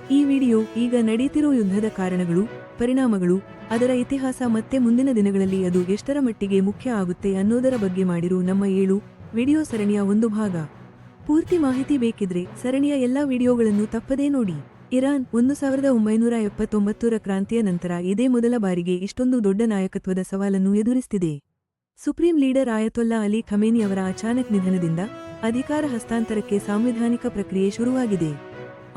ಈ ವಿಡಿಯೋ ಈಗ ನಡೆಯುತ್ತಿರೋ ಯುದ್ಧದ ಕಾರಣಗಳು, ಪರಿಣಾಮಗಳು, ಅದರ ಇತಿಹಾಸ ಮತ್ತೆ ಮುಂದಿನ ದಿನಗಳಲ್ಲಿ ಅದು ಎಷ್ಟರ ಮಟ್ಟಿಗೆ ಮುಖ್ಯ ಆಗುತ್ತೆ ಅನ್ನೋದರ ಬಗ್ಗೆ ಮಾಡಿರೋ ನಮ್ಮ 7 ವಿಡಿಯೋ ಸರಣಿಯ ಒಂದು ಭಾಗ. ಪೂರ್ತಿ ಮಾಹಿತಿ ಬೇಕಿದ್ರೆ ಸರಣಿಯ ಎಲ್ಲಾ ವಿಡಿಯೋಗಳನ್ನು ತಪ್ಪದೇ ನೋಡಿ. ಇರಾನ್ 1979ರ ಕ್ರಾಂತಿಯ ನಂತರ ಇದೇ ಮೊದಲ ಬಾರಿಗೆ ಇಷ್ಟೊಂದು ದೊಡ್ಡ ನಾಯಕತ್ವದ ಸವಾಲನ್ನು ಎದುರಿಸುತ್ತಿದೆ. ಸುಪ್ರೀಂ ಲೀಡರ್ ಆಯತೊಲ್ಲಾ ಅಲಿ ಖಮೇನಿ ಅವರ ಅಚಾನಕ್ ನಿಧನದಿಂದ ಅಧಿಕಾರ ಹಸ್ತಾಂತರಕ್ಕೆ ಸಾಂವಿಧಾನಿಕ ಪ್ರಕ್ರಿಯೆ ಶುರುವಾಗಿದೆ.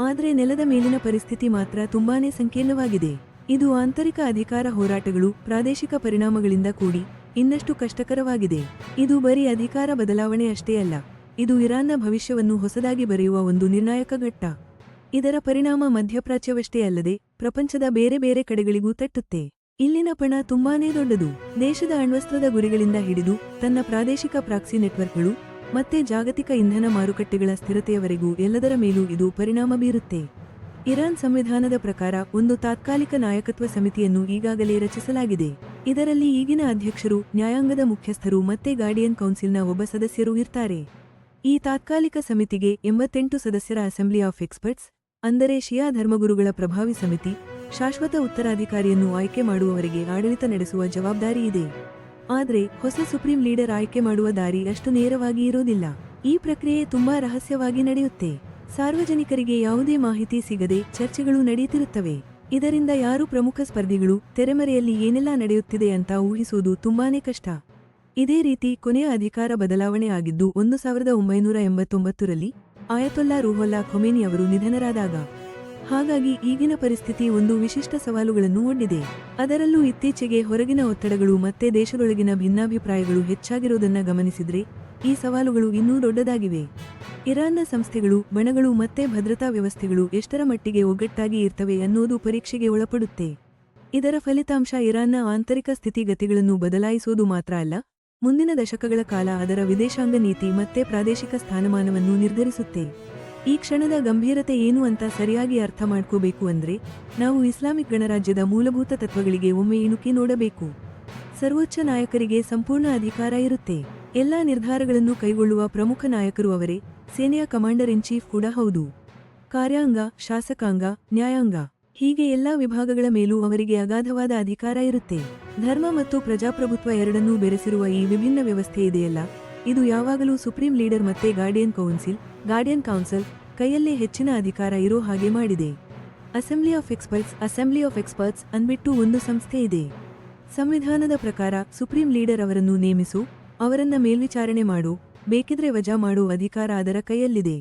ಆದರೆ ನೆಲದ ಮೇಲಿನ ಪರಿಸ್ಥಿತಿ ಮಾತ್ರ ತುಂಬಾನೇ ಸಂಕೀರ್ಣವಾಗಿದೆ. ಇದು ಆಂತರಿಕ ಅಧಿಕಾರ ಹೋರಾಟಗಳು, ಪ್ರಾದೇಶಿಕ ಪರಿಣಾಮಗಳಿಂದ ಕೂಡಿ ಇನ್ನಷ್ಟು ಕಷ್ಟಕರವಾಗಿದೆ. ಇದು ಬರೀ ಅಧಿಕಾರ ಬದಲಾವಣೆ ಅಷ್ಟೇ ಅಲ್ಲ, ಇದು ಇರಾನ್ನ ಭವಿಷ್ಯವನ್ನು ಹೊಸದಾಗಿ ಬರೆಯುವ ಒಂದು ನಿರ್ಣಾಯಕ ಘಟ್ಟ. ಇದರ ಪರಿಣಾಮ ಮಧ್ಯಪ್ರಾಚ್ಯವಷ್ಟೇ ಅಲ್ಲದೆ ಪ್ರಪಂಚದ ಬೇರೆ ಬೇರೆ ಕಡೆಗಳಿಗೂ ತಟ್ಟುತ್ತೆ. ಇಲ್ಲಿನ ಪಣ ತುಂಬಾನೇ ದೊಡ್ಡದು. ದೇಶದ ಅಣ್ವಸ್ತ್ರದ ಗುರಿಗಳಿಂದ ಹಿಡಿದು ತನ್ನ ಪ್ರಾದೇಶಿಕ ಪ್ರಾಕ್ಸಿ ನೆಟ್ವರ್ಕ್ಗಳು ಮತ್ತೆ ಜಾಗತಿಕ ಇಂಧನ ಮಾರುಕಟ್ಟೆಗಳ ಸ್ಥಿರತೆಯವರೆಗೂ ಎಲ್ಲದರ ಮೇಲೂ ಇದು ಪರಿಣಾಮ ಬೀರುತ್ತೆ. ಇರಾನ್ ಸಂವಿಧಾನದ ಪ್ರಕಾರ ಒಂದು ತಾತ್ಕಾಲಿಕ ನಾಯಕತ್ವ ಸಮಿತಿಯನ್ನು ಈಗಾಗಲೇ ರಚಿಸಲಾಗಿದೆ. ಇದರಲ್ಲಿ ಈಗಿನ ಅಧ್ಯಕ್ಷರು, ನ್ಯಾಯಾಂಗದ ಮುಖ್ಯಸ್ಥರು ಮತ್ತೆ ಗಾರ್ಡಿಯನ್ ಕೌನ್ಸಿಲ್ನ ಒಬ್ಬ ಸದಸ್ಯರು ಇರ್ತಾರೆ. ಈ ತಾತ್ಕಾಲಿಕ ಸಮಿತಿಗೆ 88 ಸದಸ್ಯರ ಅಸೆಂಬ್ಲಿ ಆಫ್ ಎಕ್ಸ್ಪರ್ಟ್ಸ್, ಅಂದರೆ ಶಿಯಾ ಧರ್ಮಗುರುಗಳ ಪ್ರಭಾವಿ ಸಮಿತಿ, ಶಾಶ್ವತ ಉತ್ತರಾಧಿಕಾರಿಯನ್ನು ಆಯ್ಕೆ ಮಾಡುವವರೆಗೆ ಆಡಳಿತ ನಡೆಸುವ ಜವಾಬ್ದಾರಿ ಇದೆ. ಆದರೆ ಹೊಸ ಸುಪ್ರೀಂ ಲೀಡರ್ ಆಯ್ಕೆ ಮಾಡುವ ದಾರಿ ಅಷ್ಟು ನೇರವಾಗಿ ಇರೋದಿಲ್ಲ. ಈ ಪ್ರಕ್ರಿಯೆ ತುಂಬಾ ರಹಸ್ಯವಾಗಿ ನಡೆಯುತ್ತೆ. ಸಾರ್ವಜನಿಕರಿಗೆ ಯಾವುದೇ ಮಾಹಿತಿ ಸಿಗದೆ ಚರ್ಚೆಗಳು ನಡೆಯುತ್ತಿರುತ್ತವೆ. ಇದರಿಂದ ಯಾರು ಪ್ರಮುಖ ಸ್ಪರ್ಧಿಗಳು, ತೆರೆಮರೆಯಲ್ಲಿ ಏನೆಲ್ಲ ನಡೆಯುತ್ತಿದೆ ಅಂತ ಊಹಿಸುವುದು ತುಂಬಾನೇ ಕಷ್ಟ. ಇದೇ ರೀತಿ ಕೊನೆಯ ಅಧಿಕಾರ ಬದಲಾವಣೆ ಆಗಿದ್ದು 1989ರಲ್ಲಿ ಆಯತೊಲ್ಲಾ ರೂಹೊಲ್ಲಾ ಖೊಮೇನಿ ಅವರು ನಿಧನರಾದಾಗ. ಹಾಗಾಗಿ ಈಗಿನ ಪರಿಸ್ಥಿತಿ ಒಂದು ವಿಶಿಷ್ಟ ಸವಾಲುಗಳನ್ನು ಒಡ್ಡಿದೆ. ಅದರಲ್ಲೂ ಇತ್ತೀಚೆಗೆ ಹೊರಗಿನ ಒತ್ತಡಗಳು ಮತ್ತೆ ದೇಶದೊಳಗಿನ ಭಿನ್ನಾಭಿಪ್ರಾಯಗಳು ಹೆಚ್ಚಾಗಿರೋದನ್ನ ಗಮನಿಸಿದ್ರೆ ಈ ಸವಾಲುಗಳು ಇನ್ನೂ ದೊಡ್ಡದಾಗಿವೆ. ಇರಾನ್ನ ಸಂಸ್ಥೆಗಳು, ಬಣಗಳು ಮತ್ತೆ ಭದ್ರತಾ ವ್ಯವಸ್ಥೆಗಳು ಎಷ್ಟರ ಮಟ್ಟಿಗೆ ಒಗ್ಗಟ್ಟಾಗಿ ಇರ್ತವೆ ಅನ್ನೋದು ಪರೀಕ್ಷೆಗೆ ಒಳಪಡುತ್ತೆ. ಇದರ ಫಲಿತಾಂಶ ಇರಾನ್ನ ಆಂತರಿಕ ಸ್ಥಿತಿಗತಿಗಳನ್ನು ಬದಲಾಯಿಸೋದು ಮಾತ್ರ ಅಲ್ಲ, ಮುಂದಿನ ದಶಕಗಳ ಕಾಲ ಅದರ ವಿದೇಶಾಂಗ ನೀತಿ ಮತ್ತೆ ಪ್ರಾದೇಶಿಕ ಸ್ಥಾನಮಾನವನ್ನು ನಿರ್ಧರಿಸುತ್ತೆ. ಈ ಕ್ಷಣದ ಗಂಭೀರತೆ ಏನು ಅಂತ ಸರಿಯಾಗಿ ಅರ್ಥ ಮಾಡ್ಕೋಬೇಕು ಅಂದ್ರೆ ನಾವು ಇಸ್ಲಾಮಿಕ್ ಗಣರಾಜ್ಯದ ಮೂಲಭೂತ ತತ್ವಗಳಿಗೆ ಒಮ್ಮೆ ಇಣುಕಿ ನೋಡಬೇಕು. ಸರ್ವೋಚ್ಚ ನಾಯಕರಿಗೆ ಸಂಪೂರ್ಣ ಅಧಿಕಾರ ಇರುತ್ತೆ. ಎಲ್ಲಾ ನಿರ್ಧಾರಗಳನ್ನು ಕೈಗೊಳ್ಳುವ ಪ್ರಮುಖ ನಾಯಕರು ಅವರೇ. ಸೇನೆಯ ಕಮಾಂಡರ್ ಇನ್ ಚೀಫ್ ಕೂಡ ಹೌದು. ಕಾರ್ಯಾಂಗ, ಶಾಸಕಾಂಗ, ನ್ಯಾಯಾಂಗ ಹೀಗೆ ಎಲ್ಲಾ ವಿಭಾಗಗಳ ಮೇಲೂ ಅವರಿಗೆ ಅಗಾಧವಾದ ಅಧಿಕಾರ ಇರುತ್ತೆ. ಧರ್ಮ ಮತ್ತು ಪ್ರಜಾಪ್ರಭುತ್ವ ಎರಡನ್ನೂ ಬೆರೆಸಿರುವ ಈ ವಿಭಿನ್ನ ವ್ಯವಸ್ಥೆ ಇದೆಯಲ್ಲ, ಇದು ಯಾವಾಗಲೂ ಸುಪ್ರೀಂ ಲೀಡರ್ ಮತ್ತೆ ಗಾರ್ಡಿಯನ್ ಕೌನ್ಸಿಲ್ ಕೈಯಲ್ಲೇ ಹೆಚ್ಚಿನ ಅಧಿಕಾರ ಇರೋ ಹಾಗೆ ಮಾಡಿದೆ. ಅಸೆಂಬ್ಲಿ ಆಫ್ ಎಕ್ಸ್ಪರ್ಟ್ಸ್ ಅಂದ್ಬಿಟ್ಟು ಒಂದು ಸಂಸ್ಥೆ ಇದೆ. ಸಂವಿಧಾನದ ಪ್ರಕಾರ ಸುಪ್ರೀಂ ಲೀಡರ್ ಅವರನ್ನು ನೇಮಿಸು, ಅವರನ್ನ ಮೇಲ್ವಿಚಾರಣೆ ಮಾಡು, ಬೇಕಿದ್ರೆ ವಜಾ ಮಾಡೋ ಅಧಿಕಾರ ಅದರ ಕೈಯಲ್ಲಿದೆ.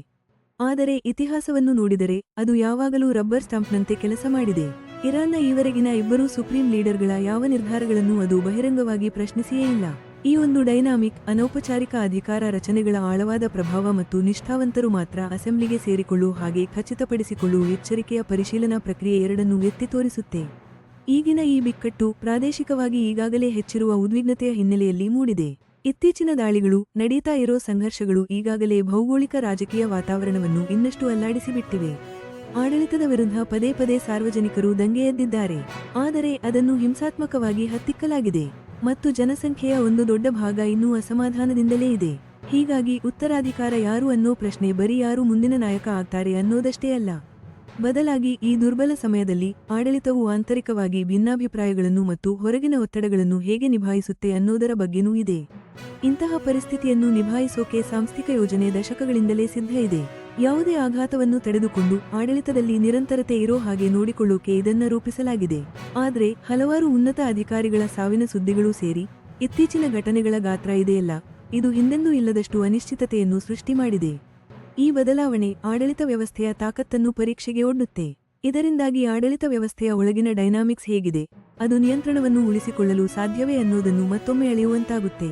ಆದರೆ ಇತಿಹಾಸವನ್ನು ನೋಡಿದರೆ ಅದು ಯಾವಾಗಲೂ ರಬ್ಬರ್ ಸ್ಟಾಂಪ್ನಂತೆ ಕೆಲಸ ಮಾಡಿದೆ. ಇರಾನ್ನ ಈವರೆಗಿನ ಇಬ್ಬರೂ ಸುಪ್ರೀಂ ಲೀಡರ್ಗಳ ಯಾವ ನಿರ್ಧಾರಗಳನ್ನು ಅದು ಬಹಿರಂಗವಾಗಿ ಪ್ರಶ್ನಿಸಿಯೇ ಇಲ್ಲ. ಈ ಒಂದು ಡೈನಾಮಿಕ್, ಅನೌಪಚಾರಿಕ ಅಧಿಕಾರ ರಚನೆಗಳ ಆಳವಾದ ಪ್ರಭಾವ ಮತ್ತು ನಿಷ್ಠಾವಂತರು ಮಾತ್ರ ಅಸೆಂಬ್ಲಿಗೆ ಸೇರಿಕೊಳ್ಳುವ ಹಾಗೆ ಖಚಿತಪಡಿಸಿಕೊಳ್ಳುವ ಎಚ್ಚರಿಕೆಯ ಪರಿಶೀಲನಾ ಪ್ರಕ್ರಿಯೆ ಎರಡನ್ನೂ ಎತ್ತಿ ತೋರಿಸುತ್ತೆ. ಈಗಿನ ಈ ಬಿಕ್ಕಟ್ಟು ಪ್ರಾದೇಶಿಕವಾಗಿ ಈಗಾಗಲೇ ಹೆಚ್ಚಿರುವ ಉದ್ವಿಗ್ನತೆಯ ಹಿನ್ನೆಲೆಯಲ್ಲಿ ಮೂಡಿದೆ. ಇತ್ತೀಚಿನ ದಾಳಿಗಳು, ನಡೀತಾ ಇರೋ ಸಂಘರ್ಷಗಳು ಈಗಾಗಲೇ ಭೌಗೋಳಿಕ ರಾಜಕೀಯ ವಾತಾವರಣವನ್ನು ಇನ್ನಷ್ಟು ಅಲ್ಲಾಡಿಸಿಬಿಟ್ಟಿವೆ. ಆಡಳಿತದ ವಿರುದ್ಧ ಪದೇ ಪದೇ ಸಾರ್ವಜನಿಕರು ದಂಗೆ ಎದ್ದಿದ್ದಾರೆ. ಆದರೆ ಅದನ್ನು ಹಿಂಸಾತ್ಮಕವಾಗಿ ಹತ್ತಿಕ್ಕಲಾಗಿದೆ ಮತ್ತು ಜನಸಂಖ್ಯೆಯ ಒಂದು ದೊಡ್ಡ ಭಾಗ ಇನ್ನೂ ಅಸಮಾಧಾನದಿಂದಲೇ ಇದೆ. ಹೀಗಾಗಿ ಉತ್ತರಾಧಿಕಾರ ಯಾರು ಅನ್ನೋ ಪ್ರಶ್ನೆ ಬರೀ ಯಾರು ಮುಂದಿನ ನಾಯಕ ಆಗ್ತಾರೆ ಅನ್ನೋದಷ್ಟೇ ಅಲ್ಲ, ಬದಲಾಗಿ ಈ ದುರ್ಬಲ ಸಮಯದಲ್ಲಿ ಆಡಳಿತವು ಆಂತರಿಕವಾಗಿ ಭಿನ್ನಾಭಿಪ್ರಾಯಗಳನ್ನು ಮತ್ತು ಹೊರಗಿನ ಒತ್ತಡಗಳನ್ನು ಹೇಗೆ ನಿಭಾಯಿಸುತ್ತೆ ಅನ್ನೋದರ ಬಗ್ಗೆನೂ ಇದೆ. ಇಂತಹ ಪರಿಸ್ಥಿತಿಯನ್ನು ನಿಭಾಯಿಸೋಕೆ ಸಾಂಸ್ಥಿಕ ಯೋಜನೆ ದಶಕಗಳಿಂದಲೇ ಸಿದ್ಧ ಇದೆ. ಯಾವುದೇ ಆಘಾತವನ್ನು ತಡೆದುಕೊಂಡು ಆಡಳಿತದಲ್ಲಿ ನಿರಂತರತೆ ಇರೋ ಹಾಗೆ ನೋಡಿಕೊಳ್ಳೋಕೆ ಇದನ್ನ ರೂಪಿಸಲಾಗಿದೆ. ಆದ್ರೆ ಹಲವಾರು ಉನ್ನತ ಅಧಿಕಾರಿಗಳ ಸಾವಿನ ಸುದ್ದಿಗಳೂ ಸೇರಿ ಇತ್ತೀಚಿನ ಘಟನೆಗಳ ಗಾತ್ರ ಇದೆಯಲ್ಲ, ಇದು ಹಿಂದೆಂದೂ ಇಲ್ಲದಷ್ಟು ಅನಿಶ್ಚಿತತೆಯನ್ನು ಸೃಷ್ಟಿ ಮಾಡಿದೆ. ಈ ಬದಲಾವಣೆ ಆಡಳಿತ ವ್ಯವಸ್ಥೆಯ ತಾಕತ್ತನ್ನು ಪರೀಕ್ಷೆಗೆ ಒಡ್ಡುತ್ತೆ. ಇದರಿಂದಾಗಿ ಆಡಳಿತ ವ್ಯವಸ್ಥೆಯ ಒಳಗಿನ ಡೈನಾಮಿಕ್ಸ್ ಹೇಗಿದೆ, ಅದು ನಿಯಂತ್ರಣವನ್ನು ಉಳಿಸಿಕೊಳ್ಳಲು ಸಾಧ್ಯವೇ ಅನ್ನೋದನ್ನು ಮತ್ತೊಮ್ಮೆ ಅಳೆಯುವಂತಾಗುತ್ತೆ.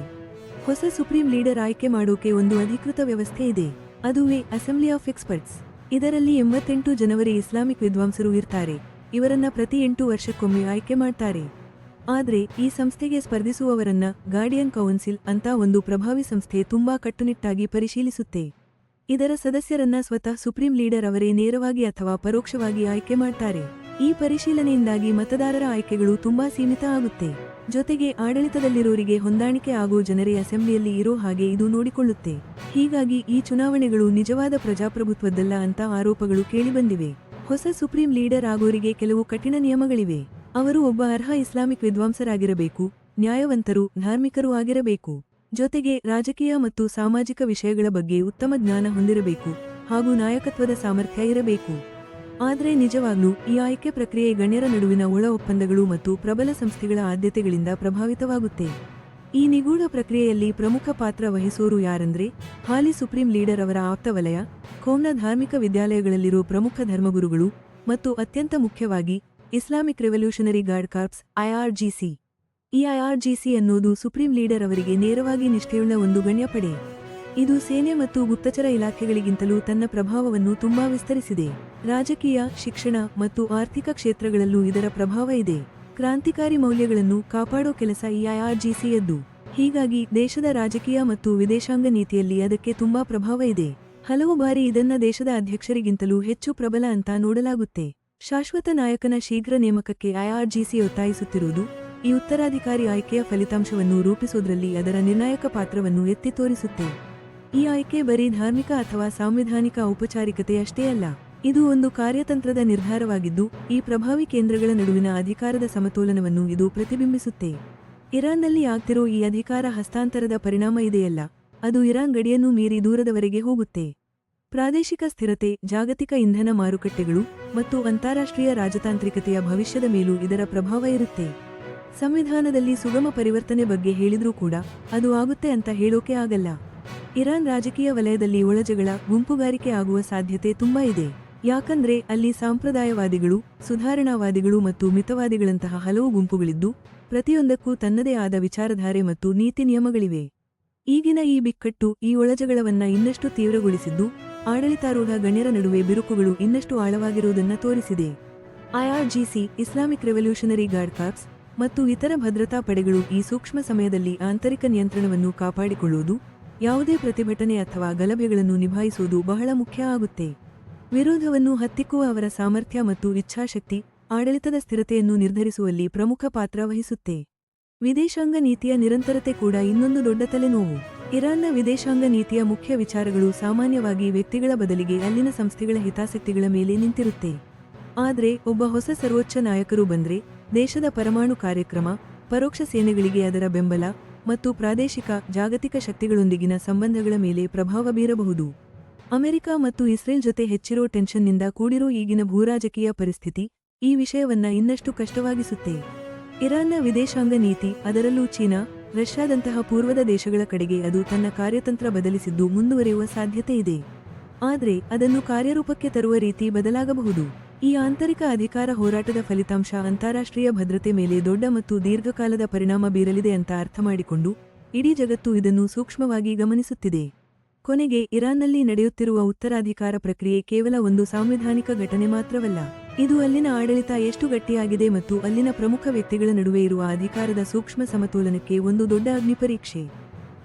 ಹೊಸ ಸುಪ್ರೀಂ ಲೀಡರ್ ಆಯ್ಕೆ ಮಾಡೋಕೆ ಒಂದು ಅಧಿಕೃತ ವ್ಯವಸ್ಥೆ ಇದೆ. ಅದುವೇ ಅಸೆಂಬ್ಲಿ ಆಫ್ ಎಕ್ಸ್ಪರ್ಟ್ಸ್. ಇದರಲ್ಲಿ 88 ಜನವರಿ ಇಸ್ಲಾಮಿಕ್ ವಿದ್ವಾಂಸರು ಇರ್ತಾರೆ. ಇವರನ್ನ ಪ್ರತಿ 8 ವರ್ಷಕ್ಕೊಮ್ಮೆ ಆಯ್ಕೆ ಮಾಡ್ತಾರೆ. ಆದ್ರೆ ಈ ಸಂಸ್ಥೆಗೆ ಸ್ಪರ್ಧಿಸುವವರನ್ನ ಗಾರ್ಡಿಯನ್ ಕೌನ್ಸಿಲ್ ಅಂತ ಒಂದು ಪ್ರಭಾವಿ ಸಂಸ್ಥೆ ತುಂಬಾ ಕಟ್ಟುನಿಟ್ಟಾಗಿ ಪರಿಶೀಲಿಸುತ್ತೆ. ಇದರ ಸದಸ್ಯರನ್ನ ಸ್ವತಃ ಸುಪ್ರೀಂ ಲೀಡರ್ ಅವರೇ ನೇರವಾಗಿ ಅಥವಾ ಪರೋಕ್ಷವಾಗಿ ಆಯ್ಕೆ ಮಾಡ್ತಾರೆ. ಈ ಪರಿಶೀಲನೆಯಿಂದಾಗಿ ಮತದಾರರ ಆಯ್ಕೆಗಳು ತುಂಬಾ ಸೀಮಿತ ಆಗುತ್ತೆ. ಜೊತೆಗೆ ಆಡಳಿತದಲ್ಲಿರೋರಿಗೆ ಹೊಂದಾಣಿಕೆ ಆಗೋ ಜನರೇ ಅಸೆಂಬ್ಲಿಯಲ್ಲಿ ಇರೋ ಹಾಗೆ ಇದು ನೋಡಿಕೊಳ್ಳುತ್ತೆ. ಹೀಗಾಗಿ ಈ ಚುನಾವಣೆಗಳು ನಿಜವಾದ ಪ್ರಜಾಪ್ರಭುತ್ವದ್ದಲ್ಲ ಅಂತ ಆರೋಪಗಳು ಕೇಳಿಬಂದಿವೆ. ಹೊಸ ಸುಪ್ರೀಂ ಲೀಡರ್ ಆಗೋರಿಗೆ ಕೆಲವು ಕಠಿಣ ನಿಯಮಗಳಿವೆ. ಅವರು ಒಬ್ಬ ಅರ್ಹ ಇಸ್ಲಾಮಿಕ್ ವಿದ್ವಾಂಸರಾಗಿರಬೇಕು, ನ್ಯಾಯವಂತರು, ಧಾರ್ಮಿಕರೂ ಆಗಿರಬೇಕು. ಜೊತೆಗೆ ರಾಜಕೀಯ ಮತ್ತು ಸಾಮಾಜಿಕ ವಿಷಯಗಳ ಬಗ್ಗೆ ಉತ್ತಮ ಜ್ಞಾನ ಹೊಂದಿರಬೇಕು ಹಾಗೂ ನಾಯಕತ್ವದ ಸಾಮರ್ಥ್ಯ ಇರಬೇಕು. ಆದರೆ ನಿಜವಾಗ್ಲೂ ಈ ಆಯ್ಕೆ ಪ್ರಕ್ರಿಯೆ ಗಣ್ಯರ ನಡುವಿನ ಒಳ ಒಪ್ಪಂದಗಳು ಮತ್ತು ಪ್ರಬಲ ಸಂಸ್ಥೆಗಳ ಆದ್ಯತೆಗಳಿಂದ ಪ್ರಭಾವಿತವಾಗುತ್ತೆ. ಈ ನಿಗೂಢ ಪ್ರಕ್ರಿಯೆಯಲ್ಲಿ ಪ್ರಮುಖ ಪಾತ್ರ ವಹಿಸೋರು ಯಾರಂದ್ರೆ ಹಾಲಿ ಸುಪ್ರೀಂ ಲೀಡರ್ ಅವರ ಆಪ್ತವಲಯ, ಖೋಮ್ನ ಧಾರ್ಮಿಕ ವಿದ್ಯಾಲಯಗಳಲ್ಲಿರೋ ಪ್ರಮುಖ ಧರ್ಮಗುರುಗಳು ಮತ್ತು ಅತ್ಯಂತ ಮುಖ್ಯವಾಗಿ Islamic revolutionary guard corps IRGC. ಈ IRGC ಅನ್ನೋದು ಸುಪ್ರೀಂ ಲೀಡರ್ ಅವರಿಗೆ ನೇರವಾಗಿ ನಿಷ್ಠೆಯುಳ್ಳ ಒಂದು ಗಣ್ಯ ಪಡೆ. ಇದು ಸೇನೆ ಮತ್ತು ಗುಪ್ತಚರ ಇಲಾಖೆಗಳಿಗಿಂತಲೂ ತನ್ನ ಪ್ರಭಾವವನ್ನು ತುಂಬಾ ವಿಸ್ತರಿಸಿದೆ. ರಾಜಕೀಯ, ಶಿಕ್ಷಣ ಮತ್ತು ಆರ್ಥಿಕ ಕ್ಷೇತ್ರಗಳಲ್ಲೂ ಇದರ ಪ್ರಭಾವ ಇದೆ. ಕ್ರಾಂತಿಕಾರಿ ಮೌಲ್ಯಗಳನ್ನು ಕಾಪಾಡೋ ಕೆಲಸ ಈ IRGCಯದ್ದು. ಹೀಗಾಗಿ ದೇಶದ ರಾಜಕೀಯ ಮತ್ತು ವಿದೇಶಾಂಗ ನೀತಿಯಲ್ಲಿ ಅದಕ್ಕೆ ತುಂಬಾ ಪ್ರಭಾವ ಇದೆ. ಹಲವು ಬಾರಿ ಇದನ್ನ ದೇಶದ ಅಧ್ಯಕ್ಷರಿಗಿಂತಲೂ ಹೆಚ್ಚು ಪ್ರಬಲ ಅಂತ ನೋಡಲಾಗುತ್ತೆ. ಶಾಶ್ವತ ನಾಯಕನ ಶೀಘ್ರ ನೇಮಕಕ್ಕೆ IRGC ಒತ್ತಾಯಿಸುತ್ತಿರುವುದು ಈ ಉತ್ತರಾಧಿಕಾರಿ ಆಯ್ಕೆಯ ಫಲಿತಾಂಶವನ್ನು ರೂಪಿಸೋದ್ರಲ್ಲಿ ಅದರ ನಿರ್ಣಾಯಕ ಪಾತ್ರವನ್ನು ಎತ್ತಿ ತೋರಿಸುತ್ತೆ. ಈ ಆಯ್ಕೆ ಬರೀ ಧಾರ್ಮಿಕ ಅಥವಾ ಸಾಂವಿಧಾನಿಕ ಔಪಚಾರಿಕತೆಯಷ್ಟೇ ಅಲ್ಲ, ಇದು ಒಂದು ಕಾರ್ಯತಂತ್ರದ ನಿರ್ಧಾರವಾಗಿದ್ದು ಈ ಪ್ರಭಾವಿ ಕೇಂದ್ರಗಳ ನಡುವಿನ ಅಧಿಕಾರದ ಸಮತೋಲನವನ್ನು ಇದು ಪ್ರತಿಬಿಂಬಿಸುತ್ತೆ. ಇರಾನ್ನಲ್ಲಿ ಆಗ್ತಿರೋ ಈ ಅಧಿಕಾರ ಹಸ್ತಾಂತರದ ಪರಿಣಾಮ ಇದೆಯಲ್ಲ, ಅದು ಇರಾನ್ ಗಡಿಯನ್ನು ಮೀರಿ ದೂರದವರೆಗೆ ಹೋಗುತ್ತೆ. ಪ್ರಾದೇಶಿಕ ಸ್ಥಿರತೆ, ಜಾಗತಿಕ ಇಂಧನ ಮಾರುಕಟ್ಟೆಗಳು ಮತ್ತು ಅಂತಾರಾಷ್ಟ್ರೀಯ ರಾಜತಾಂತ್ರಿಕತೆಯ ಭವಿಷ್ಯದ ಮೇಲೂ ಇದರ ಪ್ರಭಾವ ಇರುತ್ತೆ. ಸಂವಿಧಾನದಲ್ಲಿ ಸುಗಮ ಪರಿವರ್ತನೆ ಬಗ್ಗೆ ಹೇಳಿದ್ರೂ ಕೂಡ ಅದು ಆಗುತ್ತೆ ಅಂತ ಹೇಳೋಕೆ ಆಗಲ್ಲ. ಇರಾನ್ ರಾಜಕೀಯ ವಲಯದಲ್ಲಿ ಒಳಜಗಳ, ಗುಂಪುಗಾರಿಕೆ ಆಗುವ ಸಾಧ್ಯತೆ ತುಂಬಾ ಇದೆ. ಯಾಕಂದ್ರೆ ಅಲ್ಲಿ ಸಾಂಪ್ರದಾಯವಾದಿಗಳು, ಸುಧಾರಣಾವಾದಿಗಳು ಮತ್ತು ಮಿತವಾದಿಗಳಂತಹ ಹಲವು ಗುಂಪುಗಳಿದ್ದು ಪ್ರತಿಯೊಂದಕ್ಕೂ ತನ್ನದೇ ಆದ ವಿಚಾರಧಾರೆ ಮತ್ತು ನೀತಿ ನಿಯಮಗಳಿವೆ. ಈಗಿನ ಈ ಬಿಕ್ಕಟ್ಟು ಈ ಒಳಜಗಳವನ್ನ ಇನ್ನಷ್ಟು ತೀವ್ರಗೊಳಿಸಿದ್ದು ಆಡಳಿತಾರೂಢ ಗಣ್ಯರ ನಡುವೆ ಬಿರುಕುಗಳು ಇನ್ನಷ್ಟು ಆಳವಾಗಿರುವುದನ್ನ ತೋರಿಸಿದೆ. IRGC, Islamic revolutionary guard corps ಮತ್ತು ಇತರ ಭದ್ರತಾ ಪಡೆಗಳು ಈ ಸೂಕ್ಷ್ಮ ಸಮಯದಲ್ಲಿ ಆಂತರಿಕ ನಿಯಂತ್ರಣವನ್ನು ಕಾಪಾಡಿಕೊಳ್ಳುವುದು, ಯಾವುದೇ ಪ್ರತಿಭಟನೆ ಅಥವಾ ಗಲಭೆಗಳನ್ನು ನಿಭಾಯಿಸುವುದು ಬಹಳ ಮುಖ್ಯ ಆಗುತ್ತೆ. ವಿರೋಧವನ್ನು ಹತ್ತಿಕ್ಕುವ ಅವರ ಸಾಮರ್ಥ್ಯ ಮತ್ತು ಇಚ್ಛಾಶಕ್ತಿ ಆಡಳಿತದ ಸ್ಥಿರತೆಯನ್ನು ನಿರ್ಧರಿಸುವಲ್ಲಿ ಪ್ರಮುಖ ಪಾತ್ರ ವಹಿಸುತ್ತೆ. ವಿದೇಶಾಂಗ ನೀತಿಯ ನಿರಂತರತೆ ಕೂಡ ಇನ್ನೊಂದು ದೊಡ್ಡ ತಲೆನೋವು. ಇರಾನ್ನ ವಿದೇಶಾಂಗ ನೀತಿಯ ಮುಖ್ಯ ವಿಚಾರಗಳು ಸಾಮಾನ್ಯವಾಗಿ ವ್ಯಕ್ತಿಗಳ ಬದಲಿಗೆ ಅಲ್ಲಿನ ಸಂಸ್ಥೆಗಳ ಹಿತಾಸಕ್ತಿಗಳ ಮೇಲೆ ನಿಂತಿರುತ್ತೆ. ಆದ್ರೆ ಒಬ್ಬ ಹೊಸ ಸರ್ವೋಚ್ಚ ನಾಯಕರು ಬಂದ್ರೆ ದೇಶದ ಪರಮಾಣು ಕಾರ್ಯಕ್ರಮ, ಪರೋಕ್ಷ ಸೇನೆಗಳಿಗೆ ಅದರ ಬೆಂಬಲ ಮತ್ತು ಪ್ರಾದೇಶಿಕ, ಜಾಗತಿಕ ಶಕ್ತಿಗಳೊಂದಿಗಿನ ಸಂಬಂಧಗಳ ಮೇಲೆ ಪ್ರಭಾವ ಬೀರಬಹುದು. ಅಮೆರಿಕ ಮತ್ತು ಇಸ್ರೇಲ್ ಜೊತೆ ಹೆಚ್ಚಿರೋ ಟೆನ್ಷನ್ನಿಂದ ಕೂಡಿರೋ ಈಗಿನ ಭೂರಾಜಕೀಯ ಪರಿಸ್ಥಿತಿ ಈ ವಿಷಯವನ್ನ ಇನ್ನಷ್ಟು ಕಷ್ಟವಾಗಿಸುತ್ತೆ. ಇರಾನ್ನ ವಿದೇಶಾಂಗ ನೀತಿ, ಅದರಲ್ಲೂ ಚೀನಾ, ರಷ್ಯಾದಂತಹ ಪೂರ್ವದ ದೇಶಗಳ ಕಡೆಗೆ ಅದು ತನ್ನ ಕಾರ್ಯತಂತ್ರ ಬದಲಿಸಿದ್ದು ಮುಂದುವರಿಯುವ ಸಾಧ್ಯತೆ ಇದೆ. ಆದ್ರೆ ಅದನ್ನು ಕಾರ್ಯರೂಪಕ್ಕೆ ತರುವ ರೀತಿ ಬದಲಾಗಬಹುದು. ಈ ಆಂತರಿಕ ಅಧಿಕಾರ ಹೋರಾಟದ ಫಲಿತಾಂಶ ಅಂತಾರಾಷ್ಟ್ರೀಯ ಭದ್ರತೆ ಮೇಲೆ ದೊಡ್ಡ ಮತ್ತು ದೀರ್ಘಕಾಲದ ಪರಿಣಾಮ ಬೀರಲಿದೆ ಅಂತ ಅರ್ಥಮಾಡಿಕೊಂಡು ಇಡೀ ಜಗತ್ತು ಇದನ್ನು ಸೂಕ್ಷ್ಮವಾಗಿ ಗಮನಿಸುತ್ತಿದೆ. ಕೊನೆಗೆ ಇರಾನ್ನಲ್ಲಿ ನಡೆಯುತ್ತಿರುವ ಉತ್ತರಾಧಿಕಾರ ಪ್ರಕ್ರಿಯೆ ಕೇವಲ ಒಂದು ಸಾಂವಿಧಾನಿಕ ಘಟನೆ ಮಾತ್ರವಲ್ಲ, ಇದು ಅಲ್ಲಿನ ಆಡಳಿತ ಎಷ್ಟು ಗಟ್ಟಿಯಾಗಿದೆ ಮತ್ತು ಅಲ್ಲಿನ ಪ್ರಮುಖ ವ್ಯಕ್ತಿಗಳ ನಡುವೆ ಇರುವ ಅಧಿಕಾರದ ಸೂಕ್ಷ್ಮ ಸಮತೋಲನಕ್ಕೆ ಒಂದು ದೊಡ್ಡ ಅಗ್ನಿಪರೀಕ್ಷೆ.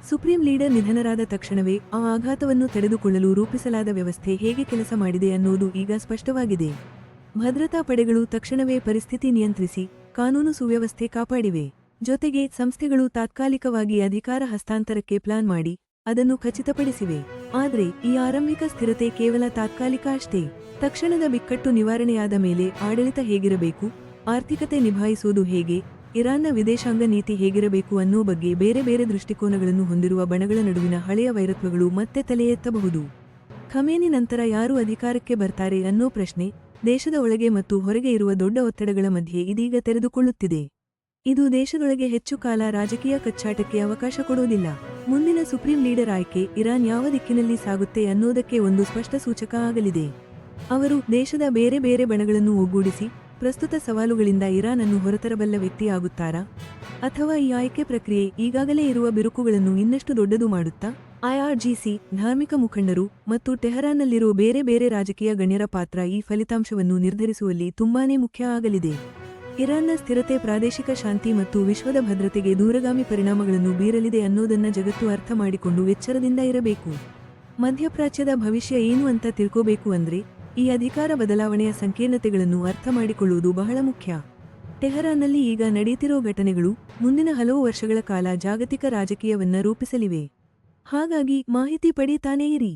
ಸುಪ್ರೀಂ ಲೀಡರ್ ನಿಧನರಾದ ತಕ್ಷಣವೇ ಆ ಆಘಾತವನ್ನು ತಡೆದುಕೊಳ್ಳಲು ರೂಪಿಸಲಾದ ವ್ಯವಸ್ಥೆ ಹೇಗೆ ಕೆಲಸ ಮಾಡಿದೆ ಅನ್ನೋದು ಈಗ ಸ್ಪಷ್ಟವಾಗಿದೆ. ಭದ್ರತಾ ಪಡೆಗಳು ತಕ್ಷಣವೇ ಪರಿಸ್ಥಿತಿ ನಿಯಂತ್ರಿಸಿ ಕಾನೂನು ಸುವ್ಯವಸ್ಥೆ ಕಾಪಾಡಿವೆ. ಜೊತೆಗೆ ಸಂಸ್ಥೆಗಳು ತಾತ್ಕಾಲಿಕವಾಗಿ ಅಧಿಕಾರ ಹಸ್ತಾಂತರಕ್ಕೆ ಪ್ಲಾನ್ ಮಾಡಿ ಅದನ್ನು ಖಚಿತಪಡಿಸಿವೆ. ಆದ್ರೆ ಈ ಆರಂಭಿಕ ಸ್ಥಿರತೆ ಕೇವಲ ತಾತ್ಕಾಲಿಕ ಅಷ್ಟೇ. ತಕ್ಷಣದ ಬಿಕ್ಕಟ್ಟು ನಿವಾರಣೆಯಾದ ಮೇಲೆ ಆಡಳಿತ ಹೇಗಿರಬೇಕು, ಆರ್ಥಿಕತೆ ನಿಭಾಯಿಸುವುದು ಹೇಗೆ, ಇರಾನ್ನ ವಿದೇಶಾಂಗ ನೀತಿ ಹೇಗಿರಬೇಕು ಅನ್ನೋ ಬಗ್ಗೆ ಬೇರೆ ಬೇರೆ ದೃಷ್ಟಿಕೋನಗಳನ್ನು ಹೊಂದಿರುವ ಬಣಗಳ ನಡುವಿನ ಹಳೆಯ ವೈರತ್ವಗಳು ಮತ್ತೆ ತಲೆ ಎತ್ತಬಹುದು. ಖಮೇನಿ ನಂತರ ಯಾರು ಅಧಿಕಾರಕ್ಕೆ ಬರ್ತಾರೆ ಅನ್ನೋ ಪ್ರಶ್ನೆ ದೇಶದ ಒಳಗೆ ಮತ್ತು ಹೊರಗೆ ಇರುವ ದೊಡ್ಡ ಒತ್ತಡಗಳ ಮಧ್ಯೆ ಇದೀಗ ತೆರೆದುಕೊಳ್ಳುತ್ತಿದೆ. ಇದು ದೇಶದೊಳಗೆ ಹೆಚ್ಚು ಕಾಲ ರಾಜಕೀಯ ಕಚ್ಚಾಟಕ್ಕೆ ಅವಕಾಶ ಕೊಡುವುದಿಲ್ಲ. ಮುಂದಿನ ಸುಪ್ರೀಂ ಲೀಡರ್ ಆಯ್ಕೆ ಇರಾನ್ ಯಾವ ದಿಕ್ಕಿನಲ್ಲಿ ಸಾಗುತ್ತೆ ಅನ್ನೋದಕ್ಕೆ ಒಂದು ಸ್ಪಷ್ಟ ಸೂಚಕ ಆಗಲಿದೆ. ಅವರು ದೇಶದ ಬೇರೆ ಬೇರೆ ಬಣಗಳನ್ನು ಒಗ್ಗೂಡಿಸಿ ಪ್ರಸ್ತುತ ಸವಾಲುಗಳಿಂದ ಇರಾನ್ ಅನ್ನು ಹೊರತರಬಲ್ಲ ವ್ಯಕ್ತಿಯಾಗುತ್ತಾರಾ, ಅಥವಾ ಈ ಆಯ್ಕೆ ಪ್ರಕ್ರಿಯೆ ಈಗಾಗಲೇ ಇರುವ ಬಿರುಕುಗಳನ್ನು ಇನ್ನಷ್ಟು ದೊಡ್ಡದು ಮಾಡುತ್ತಾ? IRGC, ಧಾರ್ಮಿಕ ಮುಖಂಡರು ಮತ್ತು ಟೆಹರಾನ್ನಲ್ಲಿರುವ ಬೇರೆ ಬೇರೆ ರಾಜಕೀಯ ಗಣ್ಯರ ಪಾತ್ರ ಈ ಫಲಿತಾಂಶವನ್ನು ನಿರ್ಧರಿಸುವಲ್ಲಿ ತುಂಬಾನೇ ಮುಖ್ಯ ಆಗಲಿದೆ. ಇರಾನ್ನ ಸ್ಥಿರತೆ ಪ್ರಾದೇಶಿಕ ಶಾಂತಿ ಮತ್ತು ವಿಶ್ವದ ಭದ್ರತೆಗೆ ದೂರಗಾಮಿ ಪರಿಣಾಮಗಳನ್ನು ಬೀರಲಿದೆ ಅನ್ನೋದನ್ನ ಜಗತ್ತು ಅರ್ಥ ಮಾಡಿಕೊಂಡು ಎಚ್ಚರದಿಂದ ಇರಬೇಕು. ಮಧ್ಯಪ್ರಾಚ್ಯದ ಭವಿಷ್ಯ ಏನು ಅಂತ ತಿಳ್ಕೋಬೇಕು ಅಂದ್ರೆ ಈ ಅಧಿಕಾರ ಬದಲಾವಣೆಯ ಸಂಕೀರ್ಣತೆಗಳನ್ನು ಅರ್ಥ ಮಾಡಿಕೊಳ್ಳುವುದು ಬಹಳ ಮುಖ್ಯ. ಟೆಹರಾನ್ನಲ್ಲಿ ಈಗ ನಡೆಯುತ್ತಿರೋ ಘಟನೆಗಳು ಮುಂದಿನ ಹಲವು ವರ್ಷಗಳ ಕಾಲ ಜಾಗತಿಕ ರಾಜಕೀಯವನ್ನ ರೂಪಿಸಲಿವೆ. ಹಾಗಾಗಿ ಮಾಹಿತಿ ಪಡೀತಾನೇ ಇರಿ.